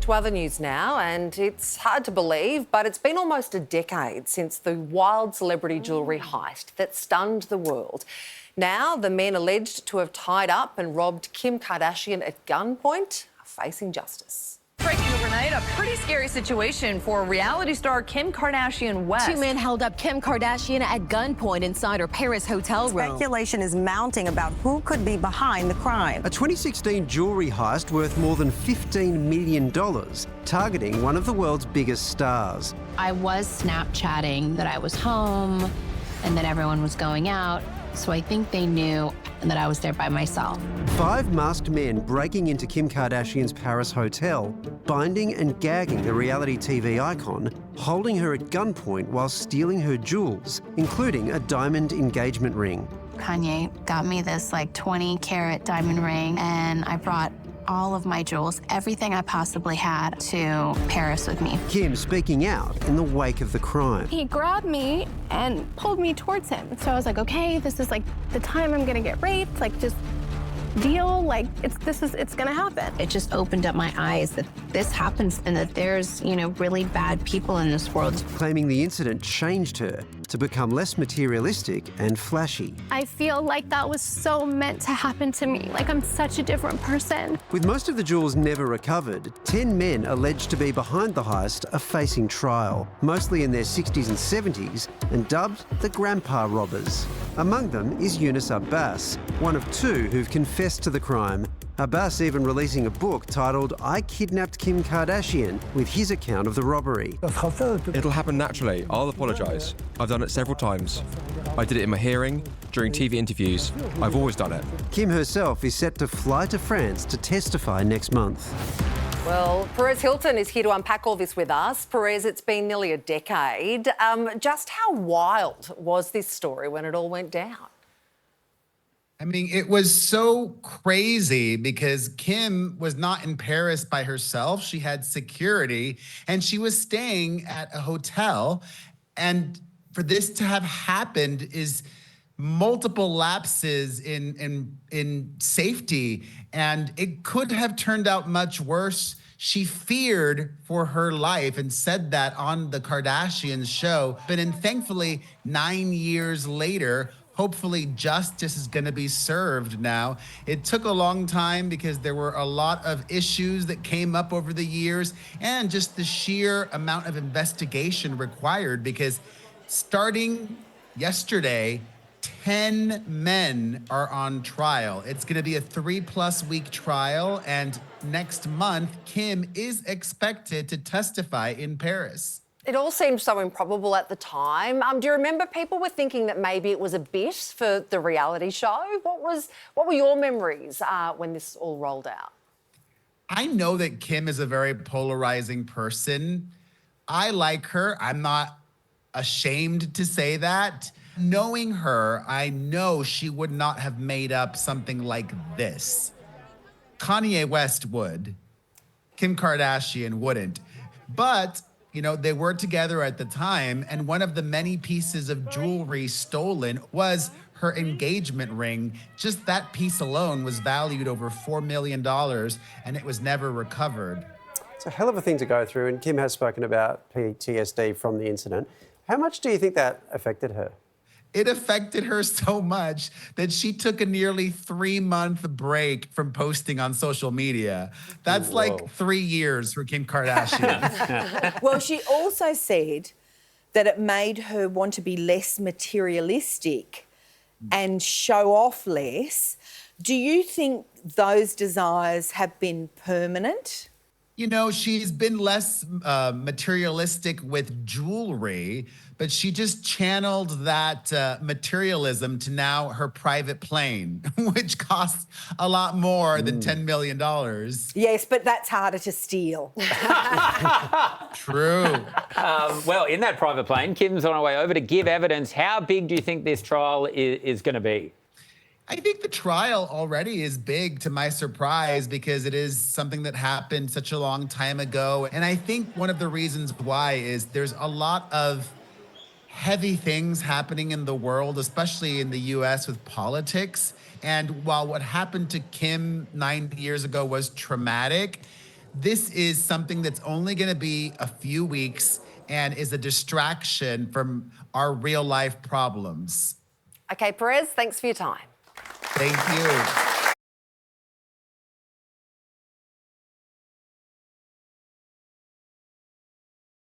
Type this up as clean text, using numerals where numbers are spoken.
To other news now, and it's hard to believe, but it's been almost a decade since the wild celebrity jewellery heist that stunned the world. Now, the men alleged to have tied up and robbed Kim Kardashian at gunpoint are facing justice. Breaking overnight, a pretty scary situation for reality star Kim Kardashian West. Two men held up Kim Kardashian at gunpoint inside her Paris hotel room. Speculation is mounting about who could be behind the crime. A 2016 jewellery heist worth more than $15 million, targeting one of the world's biggest stars. I was Snapchatting that I was home and that everyone was going out, so I think they knew that I was there by myself. 5 masked men breaking into Kim Kardashian's Paris hotel, binding and gagging the reality TV icon, holding her at gunpoint while stealing her jewels, including a diamond engagement ring. Kanye got me this 20-carat diamond ring, and I brought all of my jewels, everything I possibly had, to Paris with me. Kim speaking out in the wake of the crime. He grabbed me and pulled me towards him. So I was like, okay, this is the time I'm gonna get raped, just deal, it's gonna happen. It just opened up my eyes that this happens and that there's, really bad people in this world. Claiming the incident changed her to become less materialistic and flashy. I feel like that was so meant to happen to me. I'm such a different person. With most of the jewels never recovered, 10 men alleged to be behind the heist are facing trial, mostly in their 60s and 70s, and dubbed the Grandpa Robbers. Among them is Yunus Abbas, one of 2 who've confessed to the crime. Abbas even releasing a book titled I Kidnapped Kim Kardashian, with his account of the robbery. It'll happen naturally. I'll apologise. I've done it several times. I did it in my hearing, during TV interviews. I've always done it. Kim herself is set to fly to France to testify next month. Well, Perez Hilton is here to unpack all this with us. Perez, it's been nearly a decade. Just how wild was this story when it all went down? I mean, it was so crazy because Kim was not in Paris by herself. She had security and she was staying at a hotel. And for this to have happened is multiple lapses in safety, and it could have turned out much worse. She feared for her life and said that on the Kardashian show. But thankfully, 9 years later, hopefully justice is going to be served now. It took a long time because there were a lot of issues that came up over the years, and just the sheer amount of investigation required, because starting yesterday, 10 men are on trial. It's going to be a 3+ week trial, and next month, Kim is expected to testify in Paris. It all seemed so improbable at the time. Do you remember people were thinking that maybe it was a bit for the reality show? What were your memories when this all rolled out? I know that Kim is a very polarizing person. I like her. I'm not ashamed to say that. Knowing her, I know she would not have made up something like this. Kanye West would. Kim Kardashian wouldn't. But they were together at the time, and one of the many pieces of jewelry stolen was her engagement ring. Just that piece alone was valued over $4 million, and it was never recovered. It's a hell of a thing to go through, and Kim has spoken about PTSD from the incident. How much do you think that affected her? It affected her so much that she took a nearly 3-month break from posting on social media. That's like 3 years for Kim Kardashian. Well, she also said that it made her want to be less materialistic and show off less. Do you think those desires have been permanent? She's been less materialistic with jewelry, but she just channeled that materialism to now her private plane, which costs a lot more than $10 million. Yes, but that's harder to steal. True. Well, in that private plane, Kim's on her way over to give evidence. How big do you think this trial is going to be? I think the trial already is big, to my surprise, because it is something that happened such a long time ago. And I think one of the reasons why is there's a lot of heavy things happening in the world, especially in the US with politics. And while what happened to Kim 9 years ago was traumatic, this is something that's only going to be a few weeks and is a distraction from our real life problems. Okay, Perez, thanks for your time. Thank you.